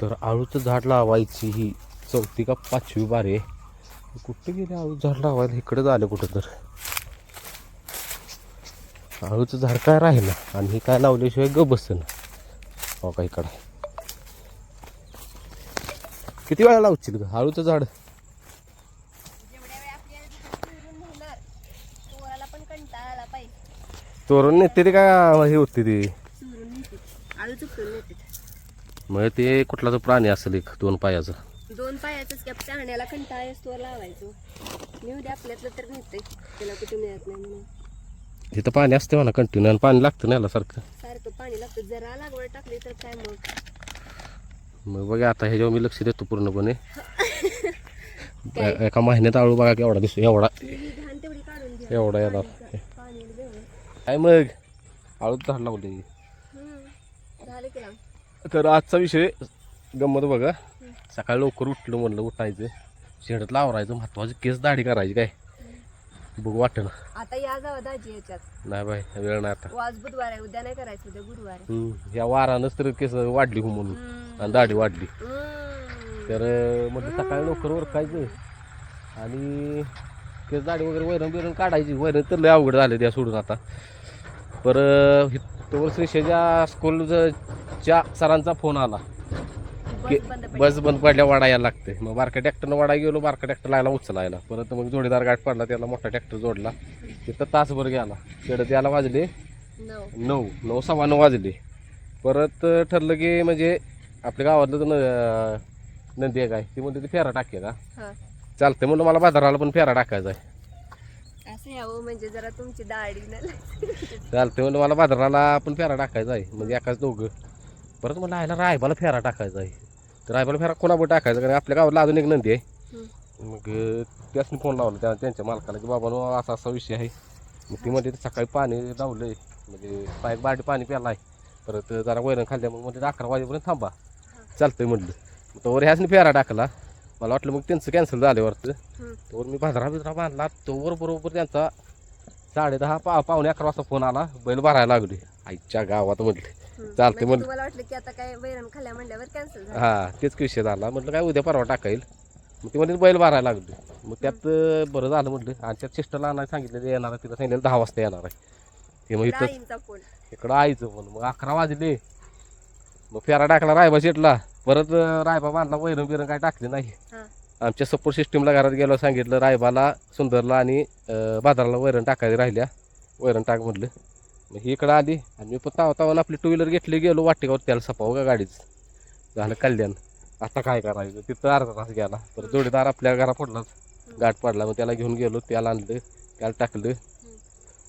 तर आळूचं झाड लावायची ही 4थी का 5वी बारी आहे. कुठं गेले आळू झाड लावायला? इकडं झालं कुठं तर. आळूचं झाड काय राहिलं आणि हे काय लावल्याशिवाय ग बसन. हो का इकडं किती वेळा लावशील ग आळूचं झाड? तोरण नेते ते काय हे होते ते मग ते कुठला तर प्राणी असेल एक 2 पायाचं. 2 पायाचंच कॅप चाहण्याला कंटाळा असतो लावायचो. मी उद्या आपल्यातलं तर नेते त्याला कुठे मिळत नाही म्हणून. तिथं पाणी असते म्हणा कंटिन्यू आणि पाणी लागतं ना याला सारखं पाणी लागतं. जरा लागवड टाकली तर काय मग बघा आता ह्याच्यावर मी लक्ष देतो पूर्णपणे. एका महिन्यात आळू बघा केवढा दिसतो. एवढा एवढा येणार काय मग आळूच झाड लावले. तर आजचा विषय गंमत बघा. सकाळी लवकर उठलं म्हणलं उठायचं शेडत लावरायचं महत्वाचं केस दाढी करायची काय बघू वाटतं ना. आता या जावा दाजी याच्यात नाही बाय वेळ नाही आता. आज बुधवार आहे उद्या नाही करायचं उद्या गुरुवार आहे. या वारानंच तर केस वाढली हो म्हणून आणि दाढी वाढली. तर म्हणजे सकाळी लवकर उरकायचं आणि केस दाढी वगैरे वैरण बिरण काढायची. वैरण तर लय अवघड झाले त्या सोडून आता. पर तोवर श्रीशेच्या स्कूलच्या सरांचा फोन आला की बस बंद पडल्या वाडा यायला लागते. मग बारक्या ट्रॅक्टरनं वाडा गेलो. बारका ट्रॅक्टर लागला उचलायला. परत मग जोडीदार गाठ पडला त्याला मोठा ट्रॅक्टर जोडला. तिथं तासभर गेला. शेडत यायला वाजले 9 सव्वा 9 वाजले. परत ठरलं की म्हणजे आपल्या गावातलं तर नदी आहे काय ती म्हणते ती फेरा टाके का चालते म्हणलं मला बाजाराला पण फेरा टाकायचा आहे. म्हणजे जरा तुमची दाढी चालते म्हणलं मला बाजाराला पण फेरा टाकायचा आहे म्हणजे एकाच दोघं. परत म्हणलं आयला रायबाला फेरा टाकायचा आहे. तर रायबाला फेरा कोणावर टाकायचा कारण आपल्या गावाला अजून एक नदी आहे. मग त्यासनी फोन लावला त्यांच्या मालकाला की बाबा असा असा विषय आहे. मग ती म्हणते सकाळी पाणी लावलंय म्हणजे पाईप बाटी पाणी प्यायला आहे. परत जरा वैरण खाल्ल्या मग म्हणजे 11 वाजेपर्यंत थांबा चालतंय म्हटलं. तोवर ह्यासनी फेरा टाकला. मला वाटलं मग त्यांचं कॅन्सल झालं वाटतं. तोवर मी बाजारा बांधला. तोवर बरोबर त्यांचा 10:30 पावणे 11 वाजता फोन आला. बैल भरायला लागली आईच्या गावात म्हटले चालते म्हटलं. मला वाटलं की आता काय वैरण खाल्ल्या म्हणल्यावर कॅन्सल झालं. हा तेच विषय झाला. म्हटलं काय उद्या परवा टाकाईल. मग ती म्हणजे बैल भरायला लागली. मग त्यात बरं झालं म्हटलं. आणि त्यात सिस्टरला आणायला सांगितलं येणार आहे. तिला सांगितलं 10 वाजता येणार आहे. ते मग इथं इकडं आईचं पण मग 11 वाजले. मग फेरा टाकला रायबा शेटला. परत रायबा बांधला. वैरण बिरण काय टाकले नाही. आमच्या सपोर्ट सिस्टीमला घरात गेलो सांगितलं रायबाला सुंदरला आणि बाजाराला वैरण टाकायला राहिल्या. वैरण टाक म्हटलं. मग ही इकडं आली आणि मी पण तावतावून आपली 2 व्हीलर घेतली गेलो वाटेगावर त्याला सपाव का गाडीच झालं कल्याण. आता काय करायचं तिथं अर्धा तास गेला. परत जोडीदार आपल्या घरा पडलाच गाठ पडला. मग त्याला घेऊन गेलो त्याला आणलं त्याला टाकलं.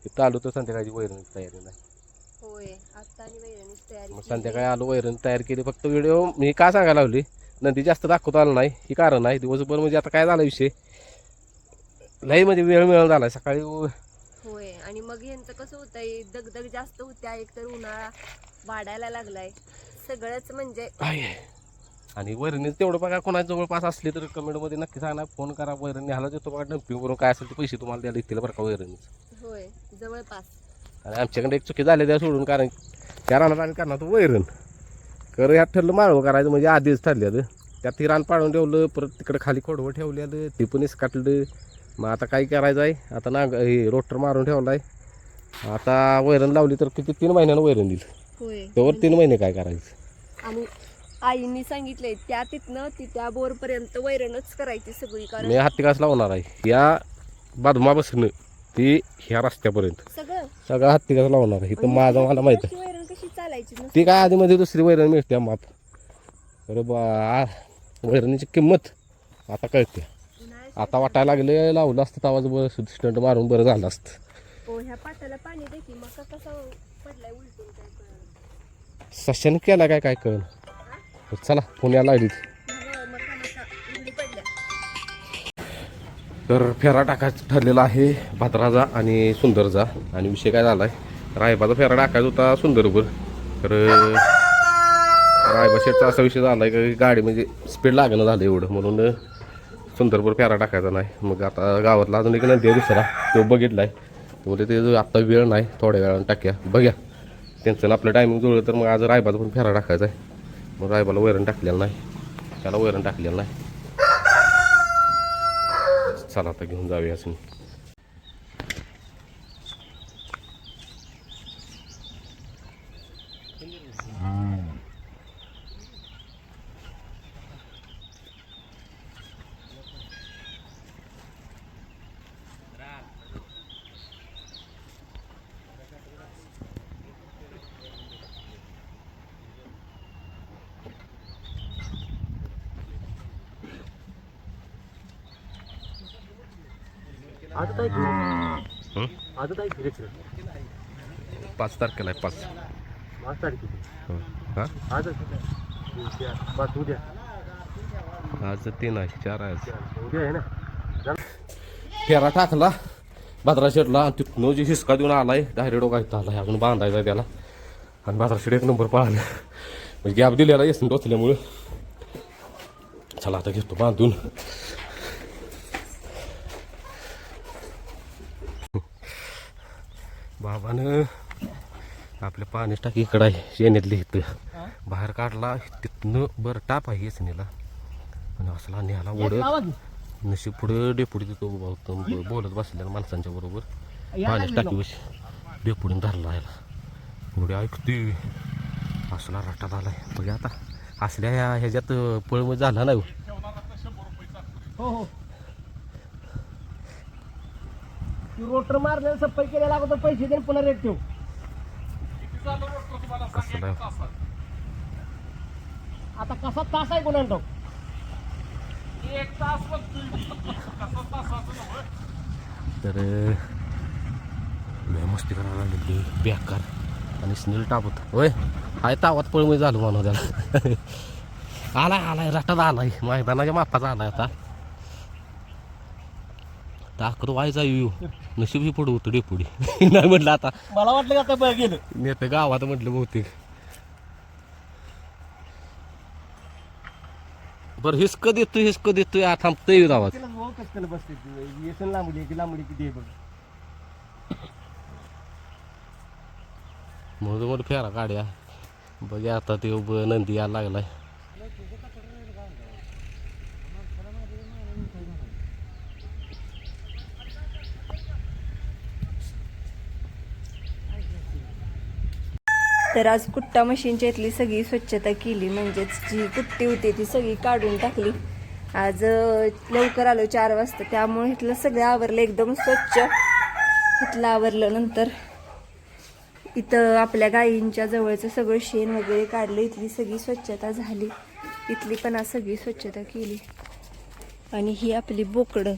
तिथं आलो तर संध्याकाळची वैरणीची तयारी नाही. मग संध्याकाळी आलो वैरण तयार केली. फक्त व्हिडिओ मी का सांगायला लावली नंदी जास्त दाखवता आलं नाही ही कारण आहे. दिवसभर म्हणजे आता काय झाला विषय लई म्हणजे वेळ मिळून झाला सकाळी. होय आणि मग यांचं कसं होतंय दगदग जास्त होत्या. एक तर उन्हाळा वाढायला लागलाय सगळंच म्हणजे आणि वैरणी तेवढं बघा कोणाच्या जवळपास असली तर कमेंटमध्ये नक्की सांगा. फोन करा वैरण न्यायला देतो बघा डम्पिंग करून काय असेल ते पैसे तुम्हाला द्यायला येतील बरं का वैरणीच. होय जवळपास. आणि आमच्याकडे एक चुकी झाली त्या सोडून कारण त्या रानात आम्ही करणार तो वैरण कर ह्यात ठरलं माळवं करायचं म्हणजे आधीच ठरलं. त्यात ती रान पाडून ठेवलं. परत तिकडे खाली खोडवं ठेवलेलं ते पण काटलं. मग आता काय करायचं आहे आता ना हे रोटर मारून ठेवला आहे. आता वैरण लावली तर किती 3 महिन्यानं वैरण दिली. त्यावर 3 महिने काय करायचं. आणि आईंनी सांगितलंय त्या तिथनं त्या बोरपर्यंत वैरणच करायची सगळी. कारण मी हत्तीकास लावणार आहे या बादमा बसणं ती ह्या रस्त्यापर्यंत सगळं हत्तीकास लावणार आहे. इथं माझं मला माहित आहे वैरण कशी चालायची ती काय आधी मध्ये दुसरी वैरण मिळते माप. बरोबर वैरणीची किंमत आता कळते. आता वाटायला लागले लावलं असतं आवाज स्टंट मारून बरं झालं असतं. ह्या पाटाला पाणी दे की मका कसा पडलाय उलटून काय कळलं. सशाने केला काय काय कळलं. चला पुण्याला आली. तर फेरा टाकायचा ठरलेला आहे भाद्राचा आणि सुंदरचा. आणि विषय काय झाला आहे रायबाचा फेरा टाकायचा होता सुंदरवर. तर रायबा शेटचा असा विषय झाला आहे की गाडी म्हणजे स्पीड लागणं झालं एवढं म्हणून सुंदरवर फेरा टाकायचा नाही. मग आता गावातला अजून एक नदी दुसरा तो बघितला आहे. म्हणजे ते आत्ता वेळ नाही थोड्या वेळानं टाक्या बघ्या त्यांचं आपलं टायमिंग जुळलं तर मग आज रायबाचा पण फेरा टाकायचा आहे. मग रायबाला वैरण टाकलेलं नाही, त्याला वैरण टाकलेलं नाही. चला आता घेऊन जाऊया असं. आजच आहे की रे? 5 तारखेला आहे 5. 5 तारखेला. हां आजच 5 उद्या. आज 3 आहे, 4 आहे. उद्या आहे ना. फेरा टाकला भाद्रा शेटला आणि तिथनं जे हिसका देऊन आलाय डायरेक्ट डोकायचा आला अजून बांधायचा आहे त्याला. आणि भाद्रा शेट 1 नंबर पळाला म्हणजे गॅप दिलेला येसून टोचल्यामुळं. चला आता घेतो बांधून. बाबानं आपल्या पाणी टाकी इकडं आहे शेणीतली इथं बाहेर काढला. तिथनं बरं टाप आहे येसनीला आणि असला न्याला ओढत नशीब पुढे डेपुडी तिथं उभा होतं बोलत बसलेल्या माणसांच्या बरोबर. पाण्याची टाकी बस डेपुडीने धरला याला पुढे ऐकते असला रट्टा आलाय. बघ आता असल्या ह्याच्यात पळमळ झाला नाही. हो रोटर मारलेलं सप्पाई केलेला अगोदर पैसे देऊन पुन्हा रेट ठेव. कसं नाही आता कसा तास आहे कोणाला ठाऊक? तर लय मस्ती करायला लागली बेकार आणि स्नेल टापत होय हाय तावात पळमळ झालं म्हणून त्याला. आलाय रटात आलाय मैदानाच्या मापाचा आलाय आता. ताकद व्हायचा येऊ नशीब ही पुढं होतं डेपुडी. नाही म्हटलं आता मला वाटलं का आता गेलं नेते गावात म्हटलं बहुतेक. बरं हिसक देतोय आता थांबतोय गावात. तिला हो कसं बसते येसन लांबडी की लांबडी किती आहे बघ. म्हणून फेरा काढ्या बघ आता ते नंदी यायला लागलाय. तर आज कुट्टा मशीनच्या इथली सगळी स्वच्छता केली, म्हणजेच जी कुट्टी होती ती सगळी काढून टाकली. आज लवकर आलो 4 वाजता, त्यामुळे इथलं सगळं आवरलं एकदम स्वच्छ. इथलं आवरलं नंतर इथं आपल्या गायींच्या जवळचं सगळं शेण वगैरे काढलं. इथली सगळी स्वच्छता झाली. इथली पण आज सगळी स्वच्छता केली. आणि ही आपली बोकडं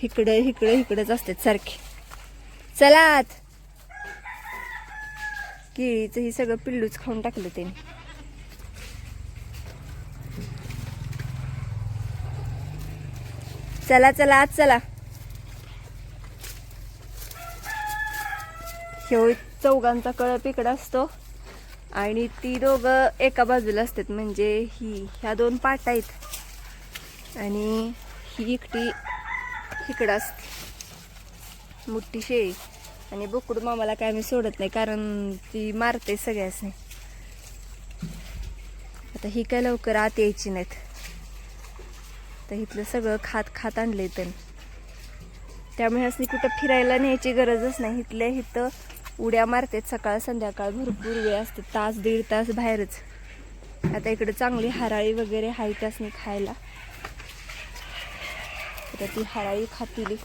इकडंच असतात सारखी. चला केळीचं ही सगळं पिल्लूच खाऊन टाकलं त्याने. चला आज चला. ह्यो चौघांचा कळप इकडं असतो आणि ती दोघं एका बाजूला असतात. म्हणजे ह्या 2 पाट आहेत आणि ही एकटी इकडं असते मोठी शेळी. आणि बोकडू मामाला काय मी सोडत नाही कारण ती मारते सगळ्यासनी. आता ही काय लवकर आत यायची नाहीत. तर इथलं सगळं खात आणलंय तर त्यामुळे असं कुठं फिरायला न्यायची गरजच नाही. इथल्या इथं उड्या मारतात सकाळ संध्याकाळ भरपूर वेळ असते, 1-1.5 तास बाहेरच. आता इकडे चांगली हराळी वगैरे आहे त्यासनी खायला. आता ती हराळी खातील.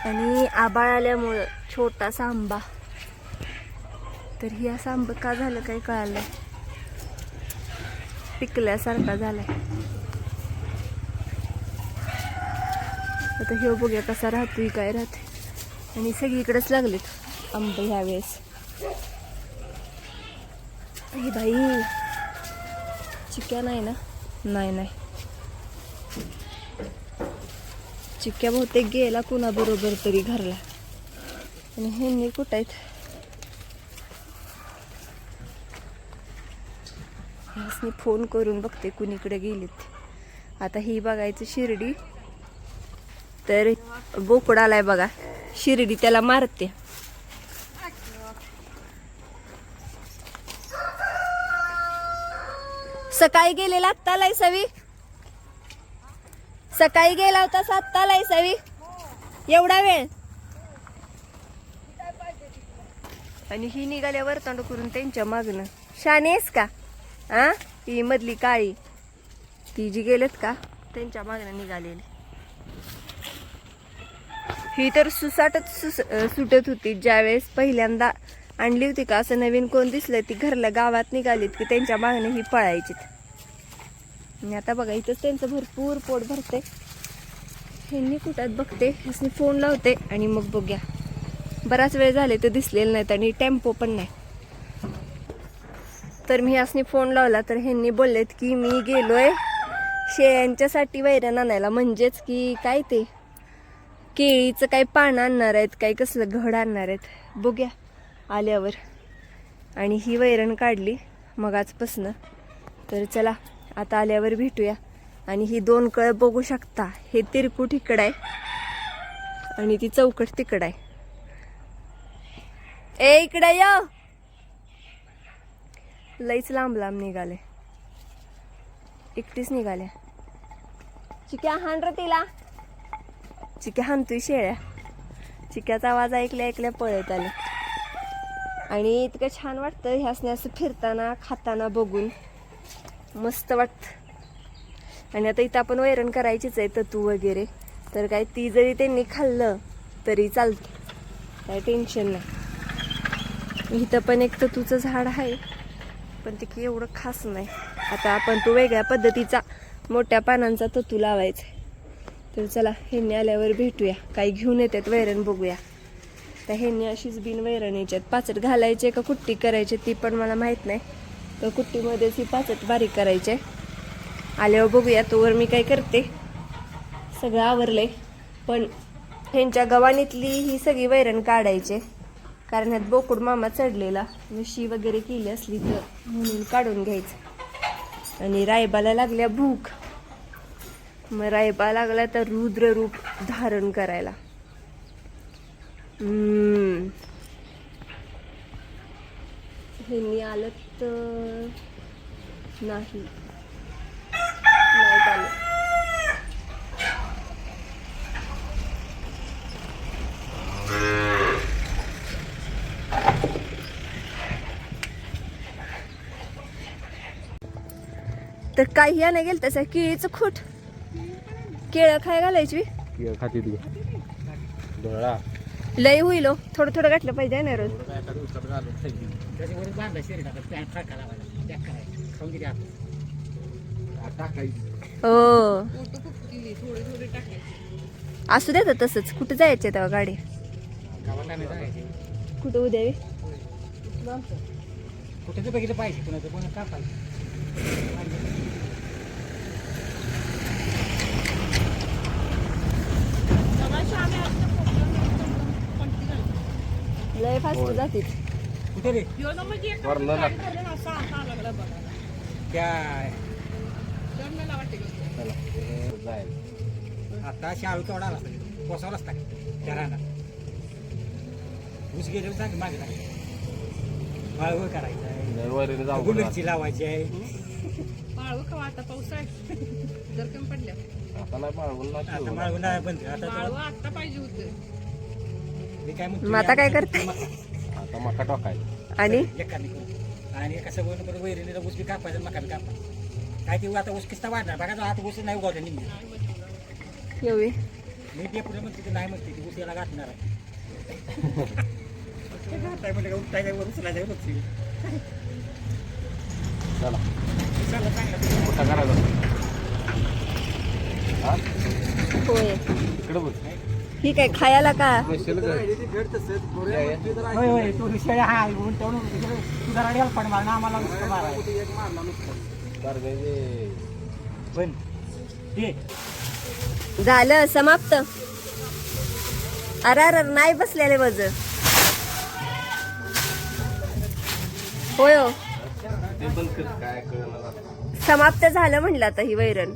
आणि आबाळ आल्यामुळं छोटासा आंबा, तर ही असा आंबा का झालं काही कळालं, पिकल्यासारखा झालाय. आता हे बघूया कसा राहतोय काय राहते. आणि सगळीकडेच लागलेत आंबे ह्या वेळेस. हे बाई चिक्या नाही ना? नाही चिक्क्या बहुतेक गेला कुणाबरोबर तरी घरला. आणि ह्यांनी कुठं आहेत? ह्यासनी फोन करून बघते कुणीकडे गेलीत. आता ही बघायचं शिर्डी. तर बोकड आलाय बघा, शिर्डी त्याला मारते. सकाळी गेलेला आत्ता आलाय सवी. सकाळी गेला होता आत्ता आलाय सवी. एवढा वेळ. आणि ही निघाल्या वरतांड करून त्यांच्या मागणं. शानेस का हा ती मधली काळी ती जी गेलेत का त्यांच्या मागणं निघालेली. ही तर सुसाटच सुटत होती ज्यावेळेस पहिल्यांदा आणली होती का. असं नवीन कोण दिसलं ती घरला गावात निघालीत की त्यांच्या मागणे ही पळायची. आणि आता बघा इथंच त्यांचं भरपूर पोट भरते. ह्यांनी कुठं बघते ह्यासनी फोन लावते आणि मग बघूया. बराच वेळ झाले तर दिसलेलं नाहीत आणि टेम्पो पण नाही. तर मी ह्यासनी फोन लावला तर ह्यांनी बोललेत की मी गेलोय शेळ्यांच्यासाठी वैरण आणायला. म्हणजेच की काय ते केळीचं काही पानं आणणार आहेत काही कसलं घड आणणार आहेत. बघूया आल्यावर. आणि ही वैरण काढली मग आजपासनं. तर चला आता आल्यावर भेटूया. आणि ही 2 कळ बघू शकता. हे तिरकूट इकडं आहे आणि ती चौकट तिकडं आहे. ए इकडे या. लईच लांब लांब निघाले. एकटीच निघाल्या. चिक्या हाण रे तिला. चिक्या हाणतोय शेळ्या. चिक्याचा आवाज ऐकल्या ऐकल्या पळत आले. आणि इतकं छान वाटतं ह्यासने असं फिरताना खाताना बघून मस्त वाटतं. आणि आता इथं आपण वैरण करायचीच आहे तू वगैरे. तर काय ती जरी त्यांनी खाल्लं तरी चालतं. काय टेन्शन नाही. इथं पण एक तूचं झाड आहे पण ते की एवढं खास नाही. आता आपण तो वेगळ्या पद्धतीचा मोठ्या पानांचा तू लावायचा. तर चला ह्यांनी आल्यावर भेटूया. काही घेऊन येतात वैरण बघूया. तर ह्यांनी अशीच बिन वैरण याच्यात पाचट घालायचे का कुट्टी करायचे ती पण मला माहीत नाही. तर कुट्टीमध्येच ही पाचट बारीक करायचे. आल्यावर बघूया. तोवर मी काय करते सगळं आवरले. पण ह्यांच्या गव्हाणीतली ही सगळी वैरण काढायचे कारण ह्यात बोकुड मामा चढलेला. म्हशी वगैरे केली असली तर म्हणून काढून घ्यायचं. आणि रायबाला लागल्या भूक. मग रायबा लागला तर रुद्र रूप धारण करायला. ह्यांनी आलं तर नाही आलं. तर काही नाही गेलं तसं केळीचं खोट केळं खाय घालायची. खाती ती डोळा लय होईल हो. थोडं थोडं घातलं पाहिजे ना रोज. हो असू देत तसंच. कुठं जायचं तेव्हा गाडी कुठं उद्यावी कुठे बघितलं पाहिजे कुणाचं कोणा का पाहिजे. लय फास्ट जाते. कुठे रे आता शाळू केवढा रस्ता कोसावर रस्ता त्या राहणार ऊस गेले सांग मागे माळवं करायचं आहे. गुलरची लावायची आहे. माळव का आता पाऊस आहे जर कमी पडल्या आता नाही माळवून आता माळवं नाही बंद आता माळव आता पाहिजे होतं. मी काय म्हणतो मग आता काय करते आता मका टाकायचं. आणि आणि कसं बोलणं बरं वैरणीला ऊस बी कापायचं मका बी कापायचं. काय ते आता ऊस किस्ता वाढणार बघा. आता ऊस नाही उगवता निघली येऊ मी ते पुढे म्हणते ते नाही म्हणते ती ऊस याला गाठणार आहे. म्हणजे उठताय काय उचला जाईल बघ. चला मोठा करायचा. हा होय. इकडे बोल. ही काय खायला का स्पेशल होय तू शेळ्या हाय म्हणून तेवढं तू जरा डेल पण मार ना आम्हाला नुसतं मारायचं. पण ते झालं समाप्त. अरे नाही बसलेले वज होय हो. ते बंद कर काय कळणार. समाप्त झालं म्हणलं आता ही वैरण.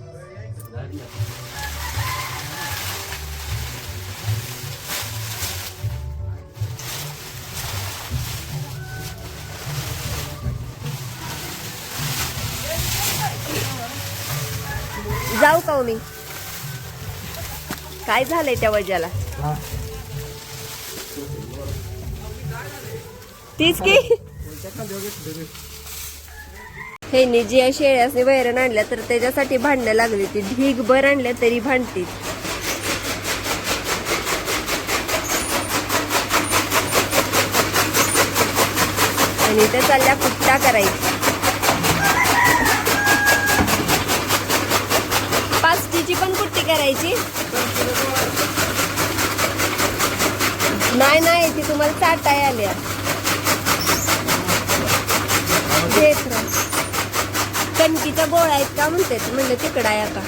जाऊ का हो मी? काय झालंय त्या वजाला? तीच की हे जी शेळ्यासने वैरण आणल्या तर त्याच्यासाठी भांडणं लागली. ती ढीग बर आणल्या तरी भांडतील. आणि त्या चालल्या कुट्टा करायची. पास्टीची पण कुट्टी करायची. नाही ती तुम्हाला चाटाय आल्या. कणकीचा गोळा आहेत का म्हणते म्हणलं तिकडा आहे आता.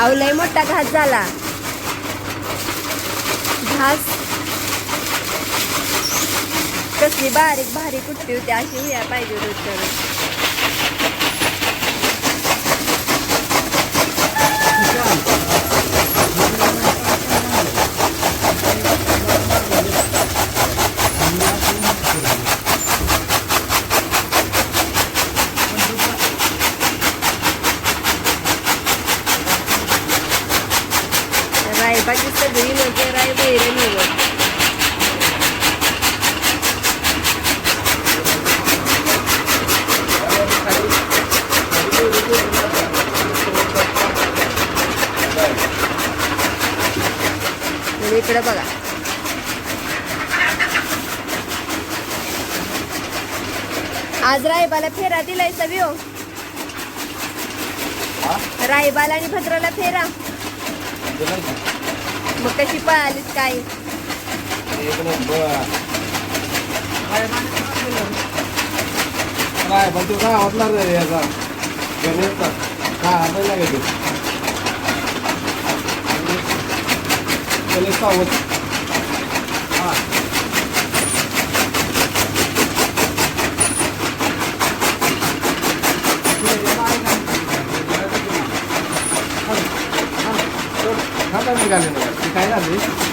आवलय मोठा घास झाला. घास कसली बारीक बारीक कुठली होती अशी हुया पाहिजे होती. रायबाची सगळी म्हणजे राय वैरणीवर. इकडे बघा आज रायबाला फेरा दिलाय सविओ. रायबाला आणि भद्राला फेरा. मग कशी पळालीच काय? काय झाली